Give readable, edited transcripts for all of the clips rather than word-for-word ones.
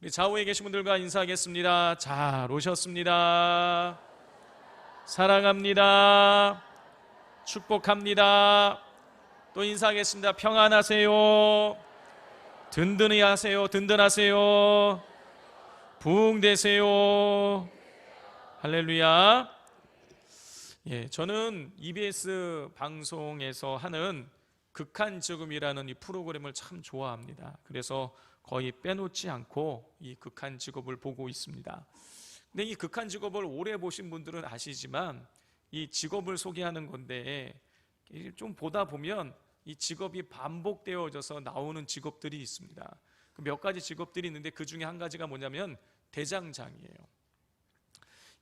우리 좌우에 계신 분들과 인사하겠습니다. 잘 오셨습니다. 사랑합니다. 축복합니다. 또 인사하겠습니다. 평안하세요. 든든히 하세요. 든든하세요. 부흥되세요. 할렐루야. 저는 EBS 방송에서 하는 극한직업이라는 이 프로그램을 참 좋아합니다. 그래서 거의 빼놓지 않고 이 극한직업을 보고 있습니다. 근데 이 극한직업을 오래 보신 분들은 아시지만 이 직업을 소개하는 건데 좀 보다 보면 이 직업이 반복되어져서 나오는 직업들이 있습니다. 몇 가지 직업들이 있는데 그 중에 한 가지가 뭐냐면 대장장이에요.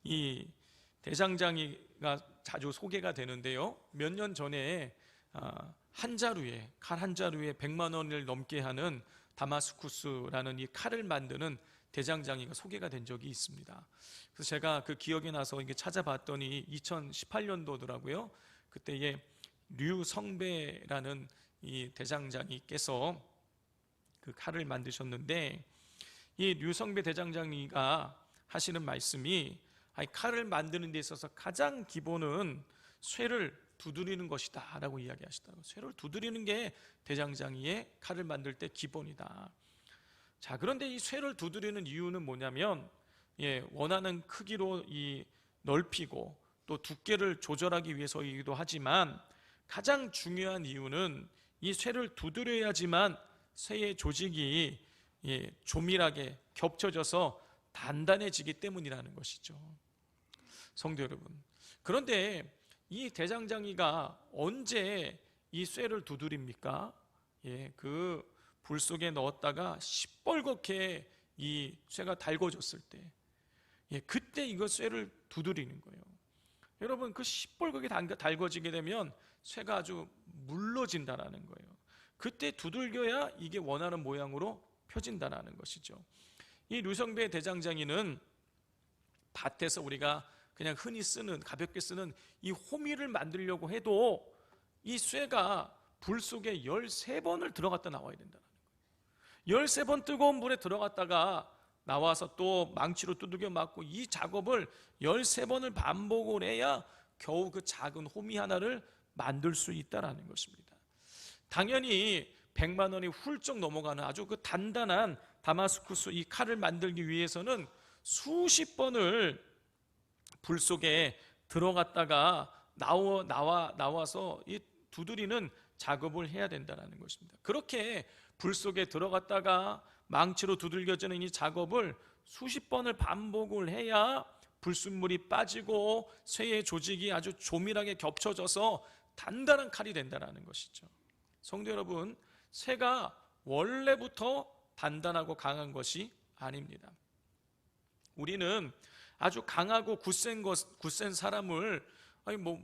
이 대장장이가 자주 소개가 되는데요. 몇 년 전에 한 자루에 칼 한 자루에 100만 원을 넘게 하는 다마스쿠스라는 이 칼을 만드는 대장장이가 소개가 된 적이 있습니다. 그래서 제가 그 기억이 나서 이게 찾아봤더니 2018년도더라고요. 그때에 류성배라는 이 대장장이께서 그 칼을 만드셨는데, 이 류성배 대장장이가 하시는 말씀이 칼을 만드는 데 있어서 가장 기본은 쇠를 두드리는 것이다 라고 이야기하시더라고요. 쇠를 두드리는 게 대장장이의 칼을 만들 때 기본이다. 자, 그런데 이 쇠를 두드리는 이유는 뭐냐면 원하는 크기로 넓히고 또 두께를 조절하기 위해서이기도 하지만 가장 중요한 이유는 이 쇠를 두드려야지만 쇠의 조직이 조밀하게 겹쳐져서 단단해지기 때문이라는 것이죠. 성도 여러분, 그런데 이 대장장이가 언제 이 쇠를 두드립니까? 그 불 속에 넣었다가 시뻘겋게 이 쇠가 달궈졌을 때, 그때 이거 쇠를 두드리는 거예요. 여러분, 그 시뻘겋게 달궈지게 되면 쇠가 아주 물러진다라는 거예요. 그때 두들겨야 이게 원하는 모양으로 펴진다라는 것이죠. 이 류성배 대장장이는 밭에서 우리가 그냥 흔히 쓰는, 가볍게 쓰는 이 호미를 만들려고 해도 이 쇠가 불 속에 13번을 들어갔다 나와야 된다는 거예요. 13번 뜨거운 물에 들어갔다가 나와서 또 망치로 두들겨 맞고, 이 작업을 13번을 반복을 해야 겨우 그 작은 호미 하나를 만들 수 있다는 것입니다. 당연히 100만 원이 훌쩍 넘어가는 아주 그 단단한 다마스쿠스 이 칼을 만들기 위해서는 수십 번을 불 속에 들어갔다가 나와서 이 두드리는 작업을 해야 된다는 것입니다. 그렇게 불 속에 들어갔다가 망치로 두들겨지는 이 작업을 수십 번을 반복을 해야 불순물이 빠지고 쇠의 조직이 아주 조밀하게 겹쳐져서 단단한 칼이 된다는 것이죠. 성도 여러분, 쇠가 원래부터 단단하고 강한 것이 아닙니다. 우리는 아주 강하고 굳센 사람을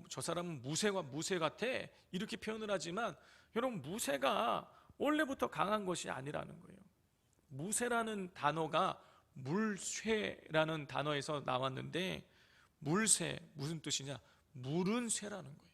저 사람은 무쇠 같아 이렇게 표현을 하지만, 여러분, 무쇠가 원래부터 강한 것이 아니라는 거예요. 무쇠라는 단어가 물쇠라는 단어에서 나왔는데, 물쇠 무슨 뜻이냐? 물은 쇠라는 거예요.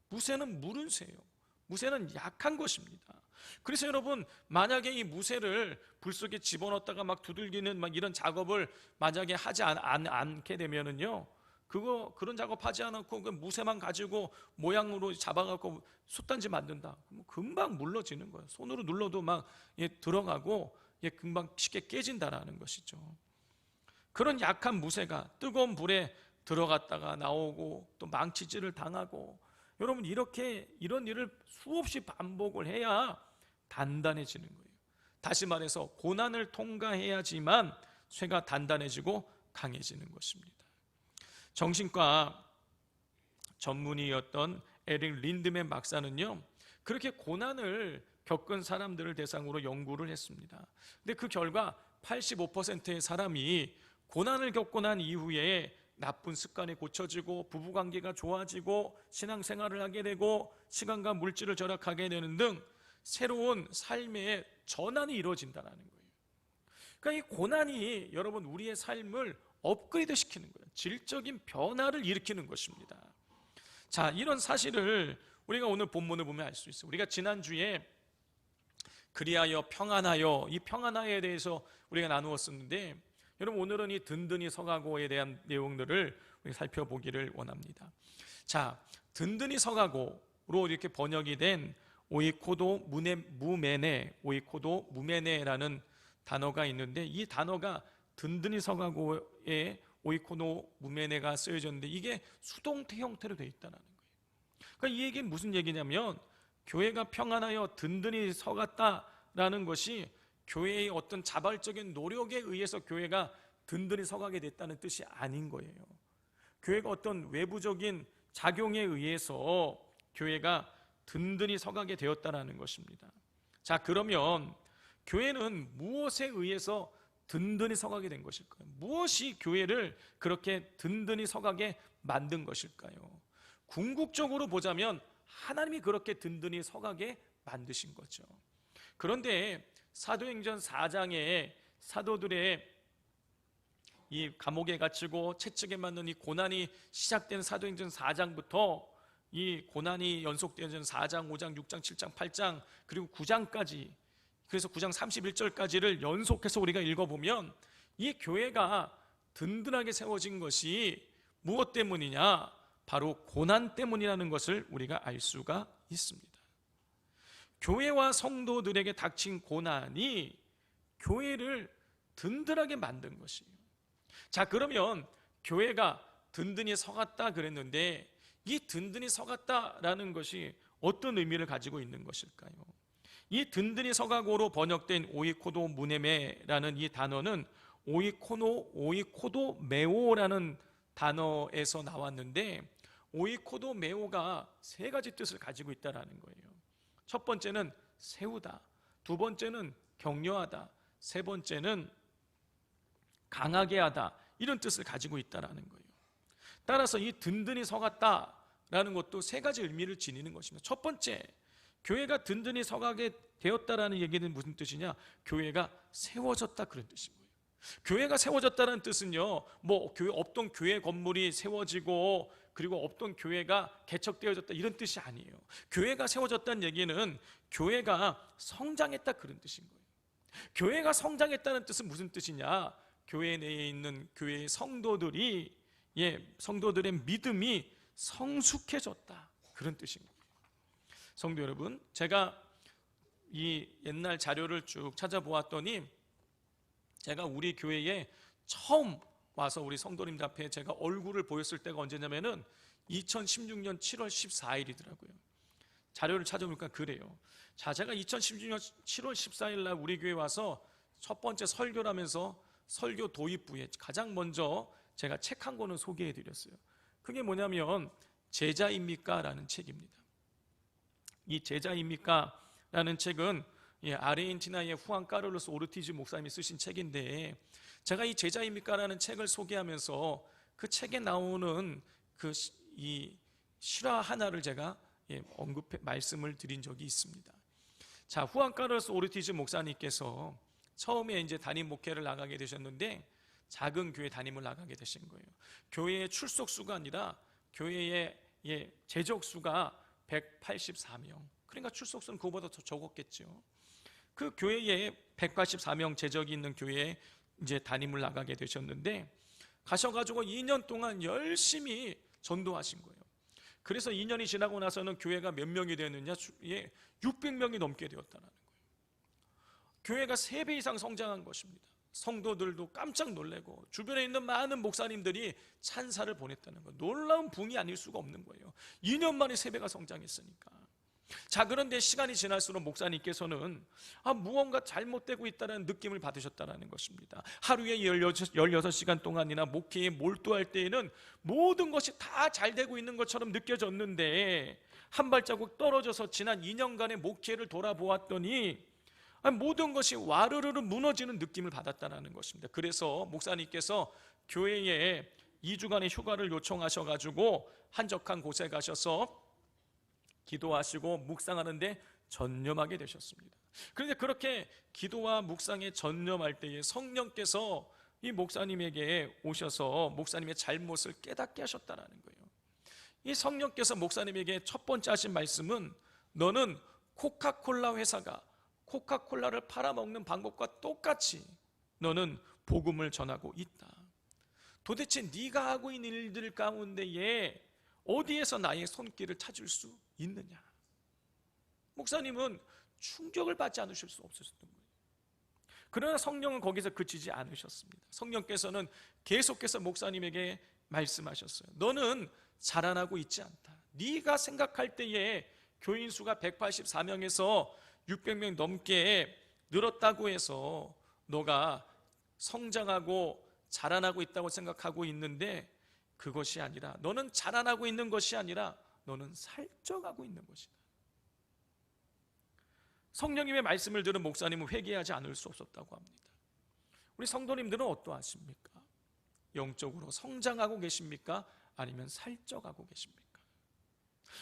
무쇠는 물은 쇠예요. 무쇠는 약한 것입니다. 그래서 여러분, 만약에 이 무쇠를 불 속에 집어넣었다가 막 두들기는 이런 작업을 만약에 하지 않게 되면은요, 그런 작업하지 않고 그 무쇠만 가지고 모양으로 잡아갖고 솥단지 만든다. 금방 물러지는 거예요. 손으로 눌러도 막 들어가고 금방 쉽게 깨진다라는 것이죠. 그런 약한 무쇠가 뜨거운 불에 들어갔다가 나오고 또 망치질을 당하고, 여러분, 이런 일을 수없이 반복을 해야 단단해지는 거예요. 다시 말해서 고난을 통과해야지만 쇠가 단단해지고 강해지는 것입니다. 정신과 전문의였던 에릭 린드맨 박사는요, 그렇게 고난을 겪은 사람들을 대상으로 연구를 했습니다. 근데 그 결과 85%의 사람이 고난을 겪고 난 이후에 나쁜 습관이 고쳐지고 부부관계가 좋아지고 신앙생활을 하게 되고 시간과 물질을 절약하게 되는 등 새로운 삶의 전환이 이루어진다는 거예요. 그러니까 이 고난이 여러분 우리의 삶을 업그레이드 시키는 거예요. 질적인 변화를 일으키는 것입니다. 자, 이런 사실을 우리가 오늘 본문을 보면 알 수 있어요. 우리가 지난주에 그리하여 평안하여, 이 평안하여에 대해서 우리가 나누었었는데, 여러분 오늘은 이 든든히 서가고에 대한 내용들을 우리 살펴보기를 원합니다. 자, 든든히 서가고로 이렇게 번역이 된 오이코도 무메네, 오이코도 무메네라는 단어가 있는데, 이 단어가 든든히 서가고에 오이코도 무메네가 쓰여졌는데 이게 수동태 형태로 되어 있다는 거예요. 그러니까 이 얘기는 무슨 얘기냐면, 교회가 평안하여 든든히 서갔다라는 것이 교회의 어떤 자발적인 노력에 의해서 교회가 든든히 서가게 됐다는 뜻이 아닌 거예요. 교회가 어떤 외부적인 작용에 의해서 교회가 든든히 서가게 되었다는 것입니다. 자, 그러면 교회는 무엇에 의해서 든든히 서가게 된 것일까요? 무엇이 교회를 그렇게 든든히 서가게 만든 것일까요? 궁극적으로 보자면 하나님이 그렇게 든든히 서가게 만드신 거죠. 그런데 사도행전 4장에 사도들의 이 감옥에 갇히고 채찍에 맞는 이 고난이 시작된 사도행전 4장부터 이 고난이 연속되어진 4장, 5장, 6장, 7장, 8장 그리고 9장까지, 그래서 9장 31절까지를 연속해서 우리가 읽어보면 이 교회가 든든하게 세워진 것이 무엇 때문이냐? 바로 고난 때문이라는 것을 우리가 알 수가 있습니다. 교회와 성도들에게 닥친 고난이 교회를 든든하게 만든 것이에요. 자, 그러면 교회가 든든히 서갔다 그랬는데 이 든든히 서갔다라는 것이 어떤 의미를 가지고 있는 것일까요? 이 든든히 서가고로 번역된 오이코도 무네메라는 이 단어는 오이코도 메오라는 단어에서 나왔는데, 오이코도 메오가 세 가지 뜻을 가지고 있다는 거예요. 첫 번째는 세우다, 두 번째는 격려하다, 세 번째는 강하게 하다, 이런 뜻을 가지고 있다는 거예요. 따라서 이 든든히 서갔다라는 것도 세 가지 의미를 지니는 것입니다. 첫 번째, 교회가 든든히 서가게 되었다라는 얘기는 무슨 뜻이냐? 교회가 세워졌다, 그런 뜻인 거예요. 교회가 세워졌다는 뜻은요, 뭐 교회 없던 교회 건물이 세워지고 그리고 없던 교회가 개척되어졌다 이런 뜻이 아니에요. 교회가 세워졌다는 얘기는 교회가 성장했다, 그런 뜻인 거예요. 교회가 성장했다는 뜻은 무슨 뜻이냐? 교회 내에 있는 교회의 성도들이, 성도들의 믿음이 성숙해졌다, 그런 뜻인 거예요. 성도 여러분, 제가 이 옛날 자료를 쭉 찾아보았더니 제가 우리 교회에 처음 와서 우리 성도님들 앞에 제가 얼굴을 보였을 때가 언제냐면은 2016년 7월 14일이더라고요. 자료를 찾아보니까 그래요. 자, 제가 2016년 7월 14일 날 우리 교회 와서 첫 번째 설교라면서 설교 도입부에 가장 먼저 제가 책 한 권을 소개해 드렸어요. 그게 뭐냐면 제자입니까? 라는 책입니다. 이 제자입니까? 라는 책은 아르헨티나의 후안 카를로스 오르티즈 목사님이 쓰신 책인데, 제가 이 제자입니까? 라는 책을 소개하면서 그 책에 나오는 이 실화 하나를 제가 말씀을 드린 적이 있습니다. 자, 후안 카를로스 오르티즈 목사님께서 처음에 이제 담임 목회를 나가게 되셨는데 작은 교회 담임을 나가게 되신 거예요. 교회의 출석수가 아니라 교회의 재적수가 184명. 그러니까 출석수는 그거보다 더 적었겠죠. 그 교회에 184명 재적이 있는 교회에 이제 담임을 나가게 되셨는데, 가셔가지고 2년 동안 열심히 전도하신 거예요. 그래서 2년이 지나고 나서는 교회가 몇 명이 되었느냐? 600명이 넘게 되었다는 거예요. 교회가 3배 이상 성장한 것입니다. 성도들도 깜짝 놀래고 주변에 있는 많은 목사님들이 찬사를 보냈다는 거, 놀라운 붕이 아닐 수가 없는 거예요. 2년 만에 3배가 성장했으니까. 자, 그런데 시간이 지날수록 목사님께서는 무언가 잘못되고 있다는 느낌을 받으셨다는 것입니다. 하루에 16시간 동안이나 목회에 몰두할 때에는 모든 것이 다 잘 되고 있는 것처럼 느껴졌는데, 한 발자국 떨어져서 지난 2년간의 목회를 돌아보았더니 모든 것이 와르르르 무너지는 느낌을 받았다는 것입니다. 그래서 목사님께서 교회에 2주간의 휴가를 요청하셔가지고 한적한 곳에 가셔서 기도하시고 묵상하는데 전념하게 되셨습니다. 그런데 그렇게 기도와 묵상에 전념할 때에 성령께서 이 목사님에게 오셔서 목사님의 잘못을 깨닫게 하셨다는 거예요. 이 성령께서 목사님에게 첫 번째 하신 말씀은, 너는 코카콜라 회사가 코카콜라를 팔아먹는 방법과 똑같이 너는 복음을 전하고 있다. 도대체 네가 하고 있는 일들 가운데에 어디에서 나의 손길을 찾을 수 있느냐? 목사님은 충격을 받지 않으실 수 없었던 거예요. 그러나 성령은 거기서 그치지 않으셨습니다. 성령께서는 계속해서 목사님에게 말씀하셨어요. 너는 자라나고 있지 않다. 네가 생각할 때에 교인 수가 184명에서 600명 넘게 늘었다고 해서 너가 성장하고 자라나고 있다고 생각하고 있는데, 그것이 아니라, 너는 자라나고 있는 것이 아니라 너는 살쪄가고 있는 것이다. 성령님의 말씀을 들은 목사님은 회개하지 않을 수 없었다고 합니다. 우리 성도님들은 어떠하십니까? 영적으로 성장하고 계십니까? 아니면 살쪄가고 계십니까?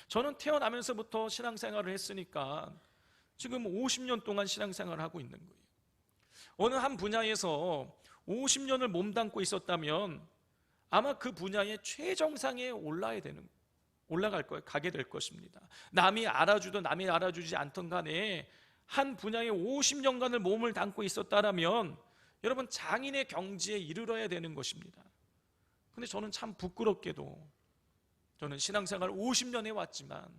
저는 태어나면서부터 신앙생활을 했으니까 지금 50년 동안 신앙생활을 하고 있는 거예요. 어느 한 분야에서 50년을 몸담고 있었다면 아마 그 분야의 최정상에 올라갈 거예요. 가게 될 것입니다. 남이 알아주든 남이 알아주지 않던 간에 한 분야에 50년간을 몸을 담고 있었다라면 여러분, 장인의 경지에 이르러야 되는 것입니다. 근데 저는 참 부끄럽게도 저는 신앙생활 50년 해왔지만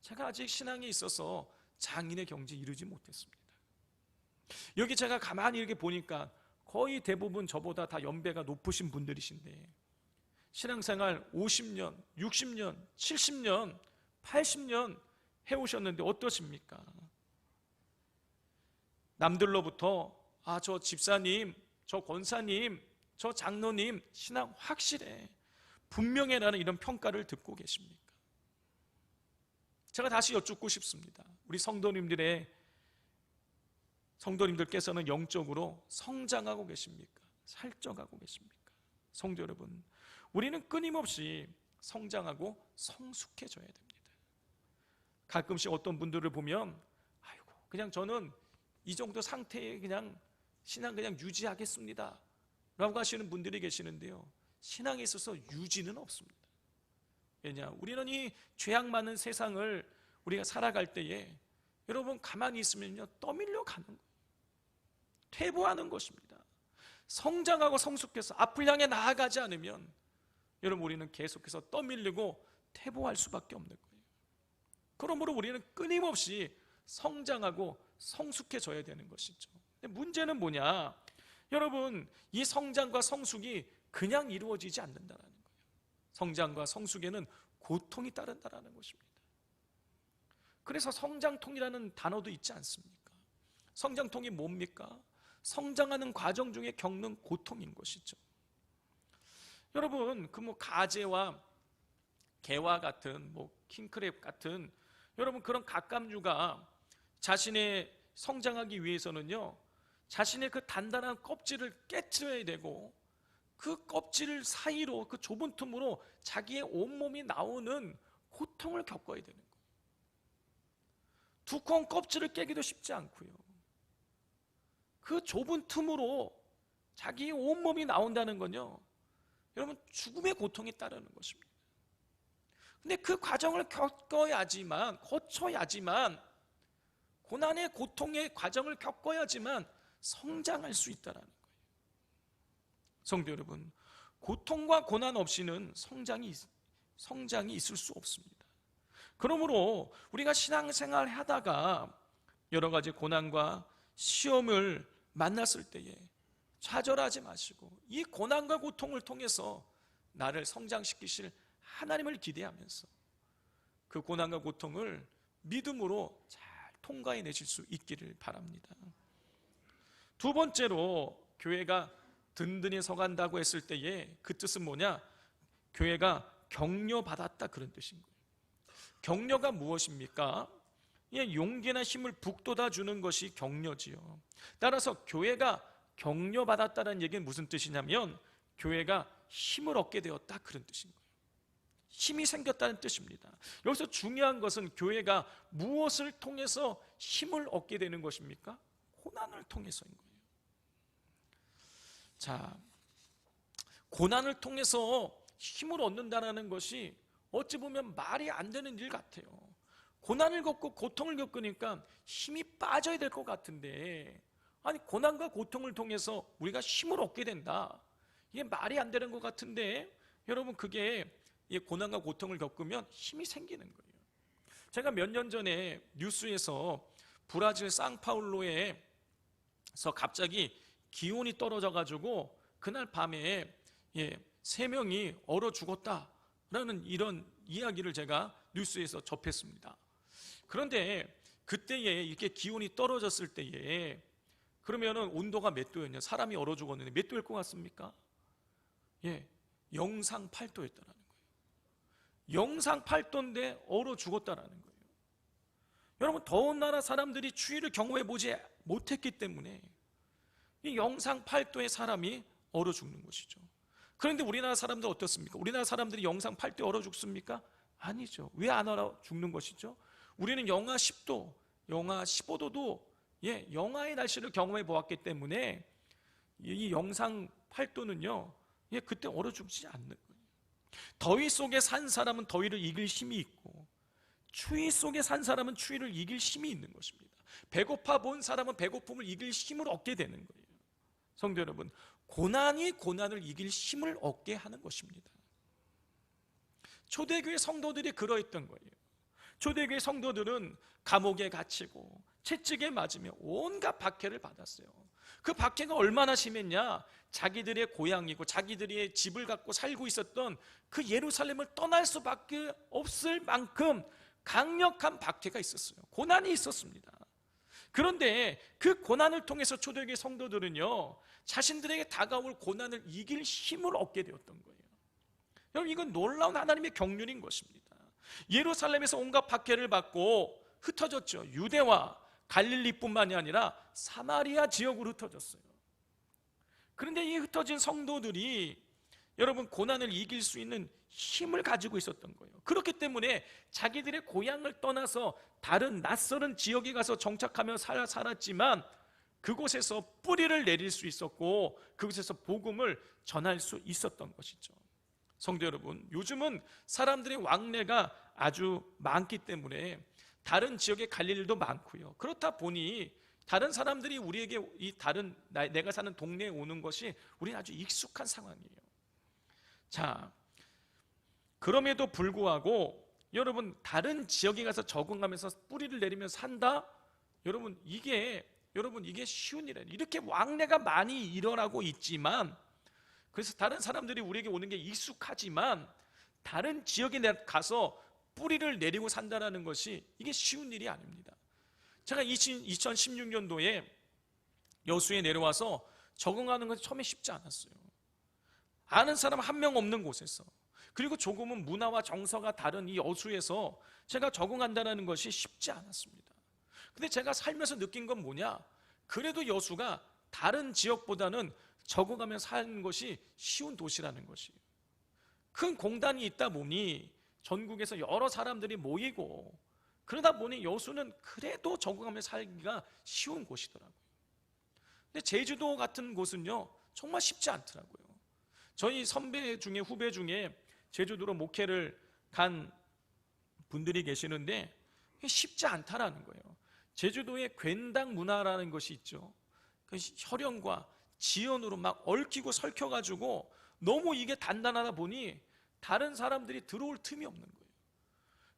제가 아직 신앙에 있어서 장인의 경지에 이르지 못했습니다. 여기 제가 가만히 이렇게 보니까 거의 대부분 저보다 다 연배가 높으신 분들이신데 신앙생활 50년, 60년, 70년, 80년 해오셨는데 어떠십니까? 남들로부터 저 집사님, 저 권사님, 저 장로님 신앙 확실해, 분명해라는 이런 평가를 듣고 계십니까? 제가 다시 여쭙고 싶습니다. 우리 성도님들께서는 영적으로 성장하고 계십니까? 살쪄가고 계십니까? 성도 여러분, 우리는 끊임없이 성장하고 성숙해져야 됩니다. 가끔씩 어떤 분들을 보면 아이고, 그냥 저는 이 정도 상태에 그냥 신앙 그냥 유지하겠습니다 라고 하시는 분들이 계시는데요, 신앙에 있어서 유지는 없습니다. 왜냐? 우리는 이 죄악 많은 세상을 우리가 살아갈 때에 여러분 가만히 있으면요 떠밀려 가는 거예요. 퇴보하는 것입니다. 성장하고 성숙해서 앞을 향해 나아가지 않으면 여러분 우리는 계속해서 떠밀리고 퇴보할 수밖에 없는 거예요. 그러므로 우리는 끊임없이 성장하고 성숙해져야 되는 것이죠. 근데 문제는 뭐냐? 여러분, 이 성장과 성숙이 그냥 이루어지지 않는다는 거예요. 성장과 성숙에는 고통이 따른다는 것입니다. 그래서 성장통이라는 단어도 있지 않습니까? 성장통이 뭡니까? 성장하는 과정 중에 겪는 고통인 것이죠. 여러분, 그 가재와 개와 같은 킹크랩 같은 여러분 그런 갑각류가 자신의 성장하기 위해서는요, 자신의 그 단단한 껍질을 깨트려야 되고 그 껍질 사이로, 그 좁은 틈으로 자기의 온몸이 나오는 고통을 겪어야 되는 거예요. 두꺼운 껍질을 깨기도 쉽지 않고요, 그 좁은 틈으로 자기의 온몸이 나온다는 건요, 여러분 죽음의 고통이 따르는 것입니다. 근데 그 과정을 거쳐야지만 고난의 고통의 과정을 겪어야지만 성장할 수 있다는 거예요. 성도 여러분, 고통과 고난 없이는 성장이 있을 수 없습니다. 그러므로 우리가 신앙생활 하다가 여러 가지 고난과 시험을 만났을 때에 좌절하지 마시고 이 고난과 고통을 통해서 나를 성장시키실 하나님을 기대하면서 그 고난과 고통을 믿음으로 잘 통과해내실 수 있기를 바랍니다. 두 번째로, 교회가 든든히 서간다고 했을 때에 그 뜻은 뭐냐? 교회가 격려받았다, 그런 뜻인 거예요. 격려가 무엇입니까? 용기나 힘을 북돋아 주는 것이 격려지요. 따라서 교회가 격려받았다는 얘기는 무슨 뜻이냐면 교회가 힘을 얻게 되었다, 그런 뜻인 거예요. 힘이 생겼다는 뜻입니다. 여기서 중요한 것은 교회가 무엇을 통해서 힘을 얻게 되는 것입니까? 고난을 통해서인 거예요. 자, 고난을 통해서 힘을 얻는다는 것이 어찌 보면 말이 안 되는 일 같아요. 고난을 겪고 고통을 겪으니까 힘이 빠져야 될 것 같은데, 아니 고난과 고통을 통해서 우리가 힘을 얻게 된다, 이게 말이 안 되는 것 같은데, 여러분 그게 고난과 고통을 겪으면 힘이 생기는 거예요. 제가 몇 년 전에 뉴스에서 브라질 상파울로에서 갑자기 기온이 떨어져 가지고 그날 밤에 3명이 얼어 죽었다라는 이런 이야기를 제가 뉴스에서 접했습니다. 그런데 그때에 이렇게 기온이 떨어졌을 때에 그러면은 온도가 몇 도였냐? 사람이 얼어 죽었는데 몇 도일 것 같습니까? 영상 8도였다라는 거예요. 영상 8도인데 얼어 죽었다라는 거예요. 여러분, 더운 나라 사람들이 추위를 경험해 보지 못했기 때문에 이 영상 8도의 사람이 얼어 죽는 것이죠. 그런데 우리나라 사람들 어떻습니까? 우리나라 사람들이 영상 8도에 얼어 죽습니까? 아니죠. 왜 안 얼어 죽는 것이죠? 우리는 영하 10도, 영하 15도도 영하의 날씨를 경험해 보았기 때문에 이 영상 8도는요, 그때 얼어 죽지 않는 거예요. 더위 속에 산 사람은 더위를 이길 힘이 있고, 추위 속에 산 사람은 추위를 이길 힘이 있는 것입니다. 배고파 본 사람은 배고픔을 이길 힘을 얻게 되는 거예요. 성도 여러분, 고난이 고난을 이길 힘을 얻게 하는 것입니다. 초대교회 성도들이 그러했던 거예요. 초대교회 성도들은 감옥에 갇히고 채찍에 맞으며 온갖 박해를 받았어요. 그 박해가 얼마나 심했냐? 자기들의 고향이고 자기들의 집을 갖고 살고 있었던 그 예루살렘을 떠날 수밖에 없을 만큼 강력한 박해가 있었어요. 고난이 있었습니다. 그런데 그 고난을 통해서 초대교회 성도들은요, 자신들에게 다가올 고난을 이길 힘을 얻게 되었던 거예요. 여러분, 이건 놀라운 하나님의 경륜인 것입니다. 예루살렘에서 온갖 박해를 받고 흩어졌죠. 유대와 갈릴리뿐만이 아니라 사마리아 지역으로 흩어졌어요. 그런데 이 흩어진 성도들이 여러분 고난을 이길 수 있는 힘을 가지고 있었던 거예요. 그렇기 때문에 자기들의 고향을 떠나서 다른 낯설은 지역에 가서 정착하며 살았지만 그곳에서 뿌리를 내릴 수 있었고 그곳에서 복음을 전할 수 있었던 것이죠. 성도 여러분, 요즘은 사람들의 왕래가 아주 많기 때문에 다른 지역에 갈 일도 많고요. 그렇다 보니 다른 사람들이 우리에게 이 다른 내가 사는 동네에 오는 것이 우리는 아주 익숙한 상황이에요. 자, 그럼에도 불구하고 여러분, 다른 지역에 가서 적응하면서 뿌리를 내리면서 산다? 여러분 이게 쉬운 일이에요. 이렇게 왕래가 많이 일어나고 있지만, 그래서 다른 사람들이 우리에게 오는 게 익숙하지만 다른 지역에 가서 뿌리를 내리고 산다는 것이 이게 쉬운 일이 아닙니다. 제가 2016년도에 여수에 내려와서 적응하는 것이 처음에 쉽지 않았어요. 아는 사람 한 명 없는 곳에서, 그리고 조금은 문화와 정서가 다른 이 여수에서 제가 적응한다는 것이 쉽지 않았습니다. 근데 제가 살면서 느낀 건 뭐냐? 그래도 여수가 다른 지역보다는 적응하면서 사는 것이 쉬운 도시라는 것이에요. 큰 공단이 있다 보니 전국에서 여러 사람들이 모이고, 그러다 보니 여수는 그래도 적응하면서 살기가 쉬운 곳이더라고요. 근데 제주도 같은 곳은요, 정말 쉽지 않더라고요. 저희 선배 중에 후배 중에 제주도로 목회를 간 분들이 계시는데 쉽지 않다라는 거예요. 제주도에 괜당 문화라는 것이 있죠. 그 혈연과 지연으로 막 얽히고 설켜가지고 너무 이게 단단하다 보니 다른 사람들이 들어올 틈이 없는 거예요.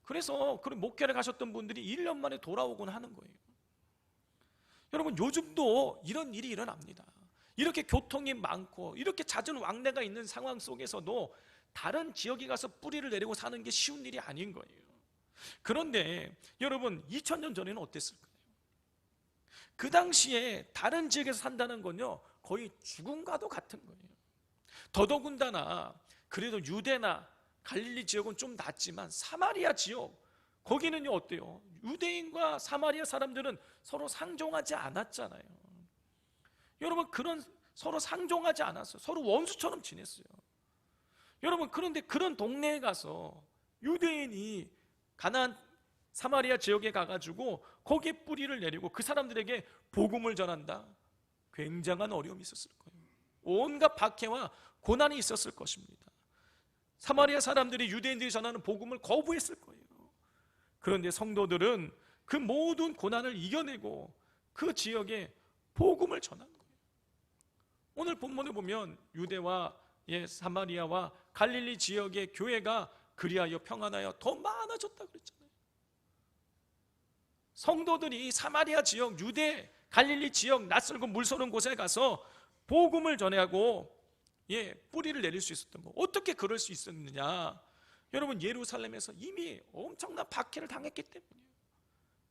그래서 그런 목회를 가셨던 분들이 1년 만에 돌아오곤 하는 거예요. 여러분, 요즘도 이런 일이 일어납니다. 이렇게 교통이 많고 이렇게 잦은 왕래가 있는 상황 속에서도 다른 지역에 가서 뿌리를 내리고 사는 게 쉬운 일이 아닌 거예요. 그런데 여러분, 2000년 전에는 어땠을까요? 그 당시에 다른 지역에서 산다는 건요, 거의 죽음과도 같은 거예요. 더더군다나 그래도 유대나 갈릴리 지역은 좀 낫지만 사마리아 지역, 거기는요 어때요? 유대인과 사마리아 사람들은 서로 상종하지 않았잖아요. 여러분, 그런 서로 상종하지 않았어요. 서로 원수처럼 지냈어요. 여러분, 그런데 그런 동네에 가서 유대인이 가나안 사마리아 지역에 가가지고 거기에 뿌리를 내리고 그 사람들에게 복음을 전한다? 굉장한 어려움이 있었을 거예요. 온갖 박해와 고난이 있었을 것입니다. 사마리아 사람들이 유대인들이 전하는 복음을 거부했을 거예요. 그런데 성도들은 그 모든 고난을 이겨내고 그 지역에 복음을 전한 거예요. 오늘 본문에 보면 유대와 사마리아와 갈릴리 지역의 교회가 그리하여 평안하여 더 많아졌다 그랬잖아요. 성도들이 사마리아 지역, 유대, 갈릴리 지역 낯설고 물서는 곳에 가서 복음을 전하고 뿌리를 내릴 수 있었던 거. 어떻게 그럴 수 있었느냐? 여러분, 예루살렘에서 이미 엄청난 박해를 당했기 때문이에요.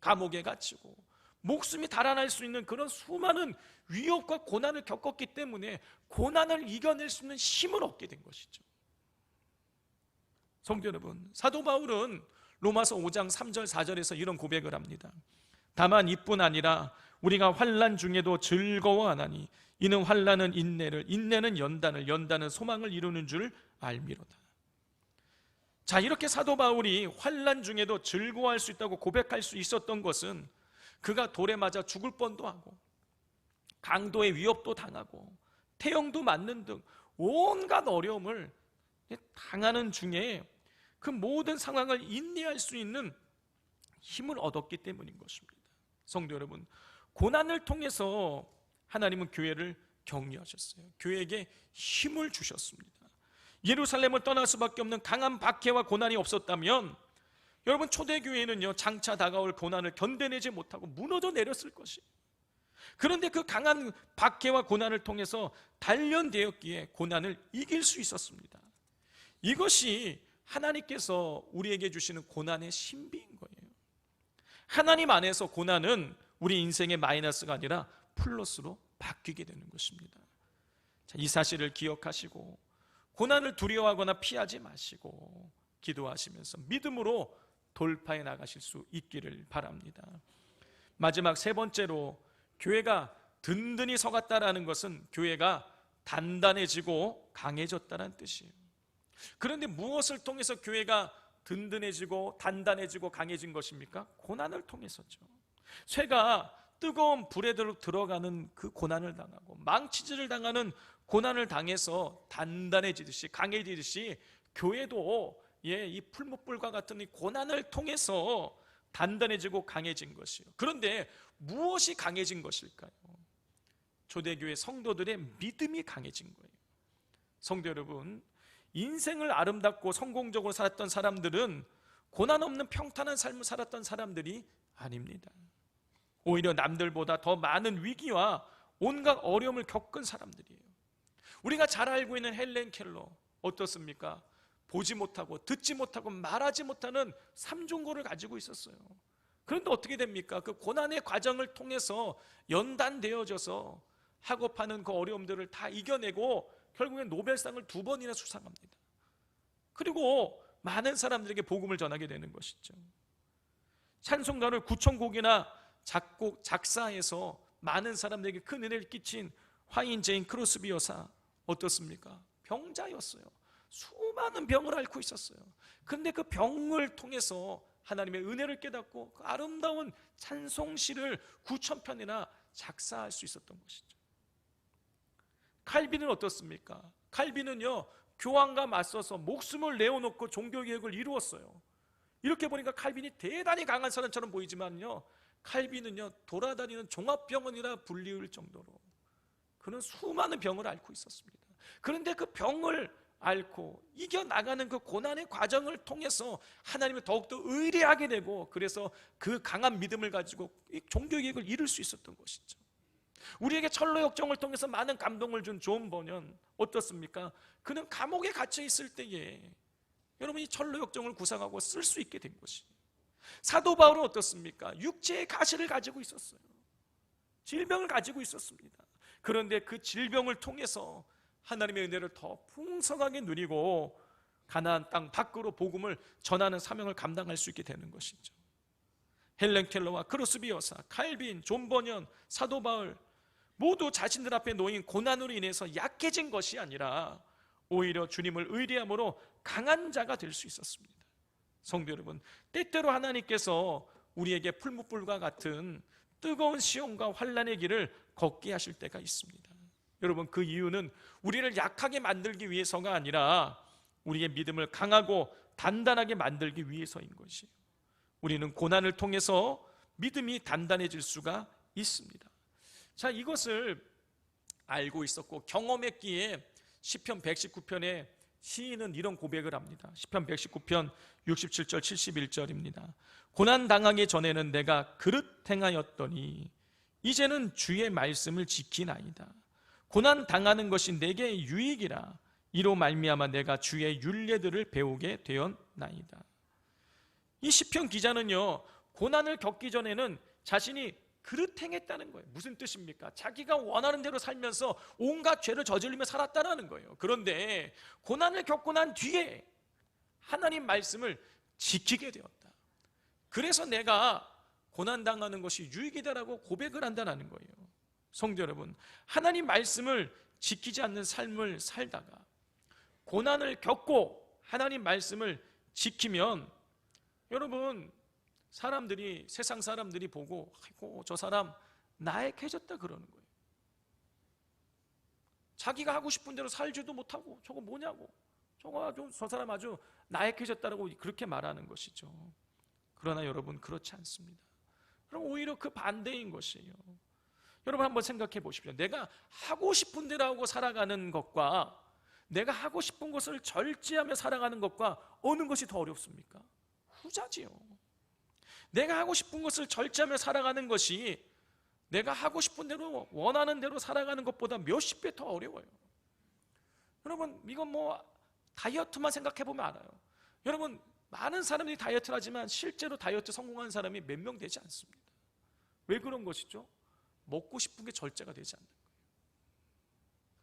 감옥에 갇히고 목숨이 달아날 수 있는 그런 수많은 위협과 고난을 겪었기 때문에 고난을 이겨낼 수 있는 힘을 얻게 된 것이죠. 성도 여러분, 사도 바울은 로마서 5장 3절 4절에서 이런 고백을 합니다. 다만 이뿐 아니라 우리가 환난 중에도 즐거워하나니 이는 환난은 인내를, 인내는 연단을, 연단은 소망을 이루는 줄 알미로다. 자, 이렇게 사도 바울이 환난 중에도 즐거워할 수 있다고 고백할 수 있었던 것은 그가 돌에 맞아 죽을 뻔도 하고 강도의 위협도 당하고 태형도 맞는 등 온갖 어려움을 당하는 중에 그 모든 상황을 인내할 수 있는 힘을 얻었기 때문인 것입니다. 성도 여러분, 고난을 통해서 하나님은 교회를 격려하셨어요. 교회에게 힘을 주셨습니다. 예루살렘을 떠날 수밖에 없는 강한 박해와 고난이 없었다면 여러분, 초대교회는요 장차 다가올 고난을 견뎌내지 못하고 무너져 내렸을 것이에요. 그런데 그 강한 박해와 고난을 통해서 단련되었기에 고난을 이길 수 있었습니다. 이것이 하나님께서 우리에게 주시는 고난의 신비인 거예요. 하나님 안에서 고난은 우리 인생의 마이너스가 아니라 플러스로 바뀌게 되는 것입니다. 자, 이 사실을 기억하시고 고난을 두려워하거나 피하지 마시고 기도하시면서 믿음으로 돌파해 나가실 수 있기를 바랍니다. 마지막 세 번째로, 교회가 든든히 서갔다라는 것은 교회가 단단해지고 강해졌다는 뜻이에요. 그런데 무엇을 통해서 교회가 든든해지고 단단해지고 강해진 것입니까? 고난을 통해서죠. 쇠가 뜨거운 불에 들어가는 그 고난을 당하고 망치질을 당하는 고난을 당해서 단단해지듯이 강해지듯이 교회도 이 풀무불과 같은 이 고난을 통해서 단단해지고 강해진 것이요. 그런데 무엇이 강해진 것일까요? 초대교회 성도들의 믿음이 강해진 거예요. 성도 여러분, 인생을 아름답고 성공적으로 살았던 사람들은 고난 없는 평탄한 삶을 살았던 사람들이 아닙니다. 오히려 남들보다 더 많은 위기와 온갖 어려움을 겪은 사람들이에요. 우리가 잘 알고 있는 헬렌 켈러 어떻습니까? 보지 못하고 듣지 못하고 말하지 못하는 삼종고를 가지고 있었어요. 그런데 어떻게 됩니까? 그 고난의 과정을 통해서 연단되어져서 학업하는 그 어려움들을 다 이겨내고 결국엔 노벨상을 2번이나 수상합니다. 그리고 많은 사람들에게 복음을 전하게 되는 것이죠. 찬송가를 9,000곡이나 작사해서 많은 사람들에게 큰 은혜를 끼친 화인 제인 크로스비 여사 어떻습니까? 병자였어요. 수많은 병을 앓고 있었어요. 그런데 그 병을 통해서 하나님의 은혜를 깨닫고 그 아름다운 찬송시를 9,000편이나 작사할 수 있었던 것이죠. 칼빈은 어떻습니까? 칼빈은요 교황과 맞서서 목숨을 내어놓고 종교개혁을 이루었어요. 이렇게 보니까 칼빈이 대단히 강한 사람처럼 보이지만요, 칼빈은요 돌아다니는 종합병원이라 불리울 정도로 그는 수많은 병을 앓고 있었습니다. 그런데 그 병을 앓고 이겨나가는 그 고난의 과정을 통해서 하나님을 더욱더 의뢰하게 되고, 그래서 그 강한 믿음을 가지고 이 종교개혁을 이룰 수 있었던 것이죠. 우리에게 철로역정을 통해서 많은 감동을 준 존 버년 어떻습니까? 그는 감옥에 갇혀 있을 때에 여러분이 철로역정을 구상하고 쓸 수 있게 된 것이. 사도 바울은 어떻습니까? 육체의 가시를 가지고 있었어요. 질병을 가지고 있었습니다. 그런데 그 질병을 통해서 하나님의 은혜를 더 풍성하게 누리고 가나안 땅 밖으로 복음을 전하는 사명을 감당할 수 있게 되는 것이죠. 헬렌 켈러와 크로스비 여사, 칼빈, 존 버년, 사도 바울 모두 자신들 앞에 놓인 고난으로 인해서 약해진 것이 아니라 오히려 주님을 의뢰함으로 강한 자가 될 수 있었습니다. 성도 여러분, 때때로 하나님께서 우리에게 풀무불과 같은 뜨거운 시험과 환난의 길을 걷게 하실 때가 있습니다. 여러분, 그 이유는 우리를 약하게 만들기 위해서가 아니라 우리의 믿음을 강하고 단단하게 만들기 위해서인 것이에요. 우리는 고난을 통해서 믿음이 단단해질 수가 있습니다. 자, 이것을 알고 있었고 경험했기에 시편 119편에 시인은 이런 고백을 합니다. 시편 119편 67절 71절입니다. 고난 당하기 전에는 내가 그릇 행하였더니 이제는 주의 말씀을 지키나이다. 고난 당하는 것이 내게 유익이라. 이로 말미암아 내가 주의 율례들을 배우게 되었나이다. 이 시편 기자는요, 고난을 겪기 전에는 자신이 그릇 행했다는 거예요. 무슨 뜻입니까? 자기가 원하는 대로 살면서 온갖 죄를 저지르며 살았다는 거예요. 그런데 고난을 겪고 난 뒤에 하나님 말씀을 지키게 되었다. 그래서 내가 고난당하는 것이 유익이다라고 고백을 한다는 거예요. 성도 여러분, 하나님 말씀을 지키지 않는 삶을 살다가 고난을 겪고 하나님 말씀을 지키면 여러분, 사람들이, 세상 사람들이 보고 아이고 저 사람 나약해졌다 그러는 거예요. 자기가 하고 싶은 대로 살지도 못하고 저거 뭐냐고, 저거 아주 저 사람 아주 나약해졌다라고 그렇게 말하는 것이죠. 그러나 여러분, 그렇지 않습니다. 그럼 오히려 그 반대인 것이에요. 여러분 한번 생각해 보십시오. 내가 하고 싶은 대로 하고 살아가는 것과 내가 하고 싶은 것을 절제하며 살아가는 것과 어느 것이 더 어렵습니까? 후자지요. 내가 하고 싶은 것을 절제하며 살아가는 것이 내가 하고 싶은 대로 원하는 대로 살아가는 것보다 몇십 배 더 어려워요. 여러분, 이건 뭐 다이어트만 생각해 보면 알아요. 여러분, 많은 사람들이 다이어트를 하지만 실제로 다이어트 성공한 사람이 몇 명 되지 않습니다. 왜 그런 것이죠? 먹고 싶은 게 절제가 되지 않는 거예요.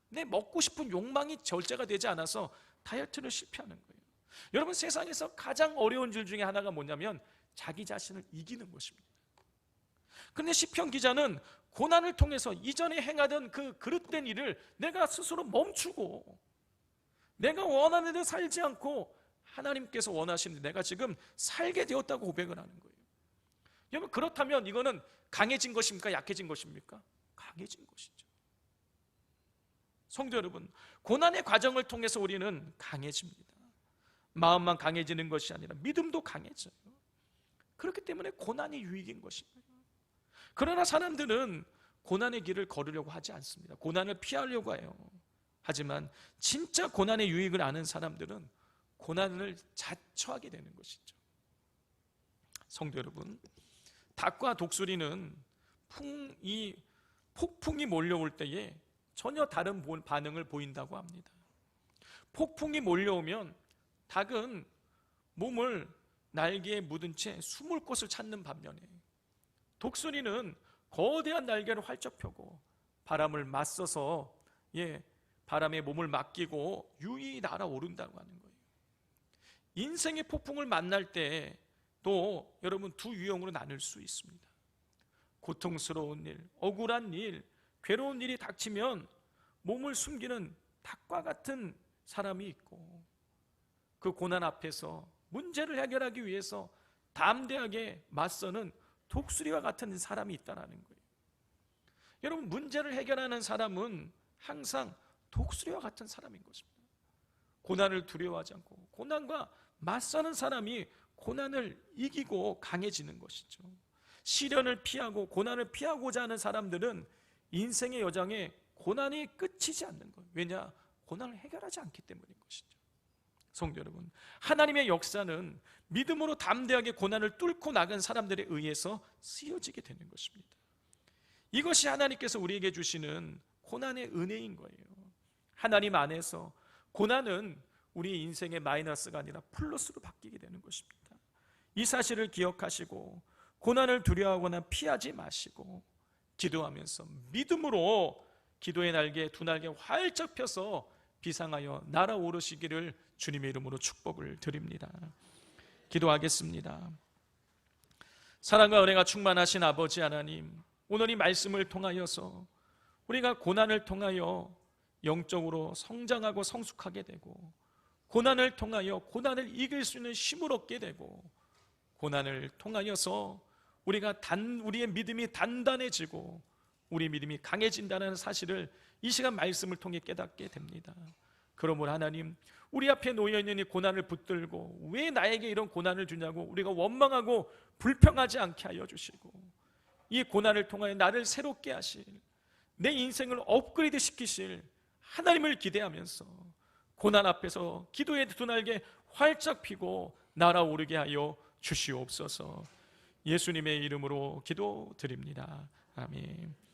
내 먹고 싶은 욕망이 절제가 되지 않아서 다이어트를 실패하는 거예요. 여러분, 세상에서 가장 어려운 줄 중에 하나가 뭐냐면 자기 자신을 이기는 것입니다. 그런데 시편 기자는 고난을 통해서 이전에 행하던 그 그릇된 일을 내가 스스로 멈추고 내가 원하는 대로 살지 않고 하나님께서 원하시는 내가 지금 살게 되었다고 고백을 하는 거예요. 여러분, 그렇다면 이거는 강해진 것입니까? 약해진 것입니까? 강해진 것이죠. 성도 여러분, 고난의 과정을 통해서 우리는 강해집니다. 마음만 강해지는 것이 아니라 믿음도 강해져요. 그렇기 때문에 고난이 유익인 것입니다. 그러나 사람들은 고난의 길을 걸으려고 하지 않습니다. 고난을 피하려고 해요. 하지만 진짜 고난의 유익을 아는 사람들은 고난을 자처하게 되는 것이죠. 성도 여러분, 닭과 독수리는 이 폭풍이 몰려올 때에 전혀 다른 반응을 보인다고 합니다. 폭풍이 몰려오면 닭은 몸을 날개에 묻은 채 숨을 곳을 찾는 반면에 독수리는 거대한 날개를 활짝 펴고 바람을 맞서서 바람에 몸을 맡기고 유유히 날아오른다고 하는 거예요. 인생의 폭풍을 만날 때 또 여러분 두 유형으로 나눌 수 있습니다. 고통스러운 일, 억울한 일, 괴로운 일이 닥치면 몸을 숨기는 닭과 같은 사람이 있고 그 고난 앞에서 문제를 해결하기 위해서 담대하게 맞서는 독수리와 같은 사람이 있다는 거예요. 여러분, 문제를 해결하는 사람은 항상 독수리와 같은 사람인 것입니다. 고난을 두려워하지 않고 고난과 맞서는 사람이 고난을 이기고 강해지는 것이죠. 시련을 피하고 고난을 피하고자 하는 사람들은 인생의 여정에 고난이 끝이지 않는 거예요. 왜냐? 고난을 해결하지 않기 때문인 것이죠. 성도 여러분, 하나님의 역사는 믿음으로 담대하게 고난을 뚫고 나간 사람들에 의해서 쓰여지게 되는 것입니다. 이것이 하나님께서 우리에게 주시는 고난의 은혜인 거예요. 하나님 안에서 고난은 우리 인생의 마이너스가 아니라 플러스로 바뀌게 되는 것입니다. 이 사실을 기억하시고 고난을 두려워하거나 피하지 마시고 기도하면서 믿음으로 기도의 날개, 두 날개 활짝 펴서 비상하여 날아오르시기를 주님의 이름으로 축복을 드립니다. 기도하겠습니다. 사랑과 은혜가 충만하신 아버지 하나님, 오늘 이 말씀을 통하여서 우리가 고난을 통하여 영적으로 성장하고 성숙하게 되고 고난을 통하여 고난을 이길 수 있는 힘을 얻게 되고 고난을 통하여서 우리의 믿음이 단단해지고 우리 믿음이 강해진다는 사실을 이 시간 말씀을 통해 깨닫게 됩니다. 그러므로 하나님, 우리 앞에 놓여있는 이 고난을 붙들고 왜 나에게 이런 고난을 주냐고 우리가 원망하고 불평하지 않게 하여 주시고, 이 고난을 통하여 나를 새롭게 하실, 내 인생을 업그레이드 시키실 하나님을 기대하면서 고난 앞에서 기도의 두 날개 활짝 피고 날아오르게 하여 주시옵소서. 예수님의 이름으로 기도드립니다. 아멘.